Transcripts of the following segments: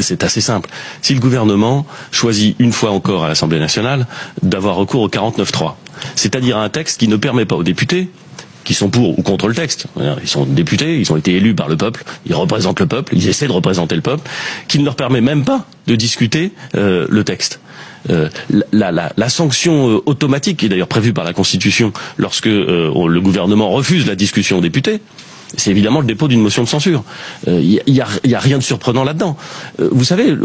C'est assez simple. Si le gouvernement choisit une fois encore à l'Assemblée nationale d'avoir recours au 49.3, c'est-à-dire à un texte qui ne permet pas aux députés qui sont pour ou contre le texte, ils sont députés, ils ont été élus par le peuple, ils représentent le peuple, ils essaient de représenter le peuple, qui ne leur permet même pas de discuter le texte. La sanction automatique, qui est d'ailleurs prévue par la Constitution lorsque le gouvernement refuse la discussion aux députés, c'est évidemment le dépôt d'une motion de censure. Il y a rien de surprenant là-dedans. Vous savez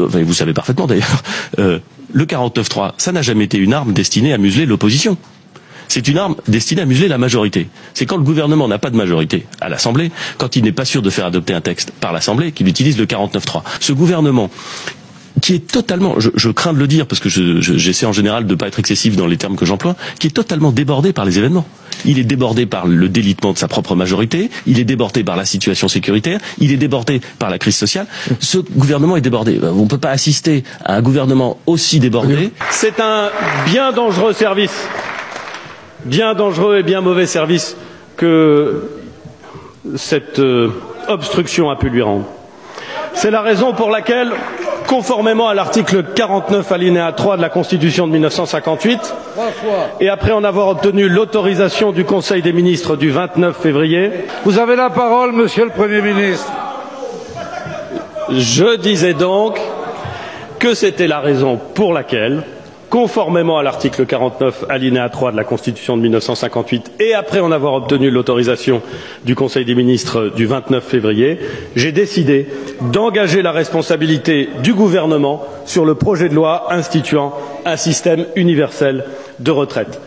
parfaitement d'ailleurs, le 49.3, ça n'a jamais été une arme destinée à museler l'opposition. C'est une arme destinée à museler la majorité. C'est quand le gouvernement n'a pas de majorité à l'Assemblée, quand il n'est pas sûr de faire adopter un texte par l'Assemblée, qu'il utilise le 49.3. Ce gouvernement qui est totalement, je crains de le dire parce que j'essaie en général de ne pas être excessif dans les termes que j'emploie, qui est totalement débordé par les événements. Il est débordé par le délitement de sa propre majorité, il est débordé par la situation sécuritaire, il est débordé par la crise sociale. Ce gouvernement est débordé. On ne peut pas assister à un gouvernement aussi débordé. C'est un bien dangereux service. Bien dangereux et bien mauvais service que cette obstruction a pu lui rendre. C'est la raison pour laquelle, conformément à l'article 49 alinéa 3 de la Constitution de 1958, et après en avoir obtenu l'autorisation du Conseil des ministres du 29 février... Vous avez la parole, Monsieur le Premier ministre. Je disais donc que c'était la raison pour laquelle, conformément à l'article 49 alinéa 3 de la Constitution de 1958 et après en avoir obtenu l'autorisation du Conseil des ministres du 29 février, j'ai décidé d'engager la responsabilité du gouvernement sur le projet de loi instituant un système universel de retraite.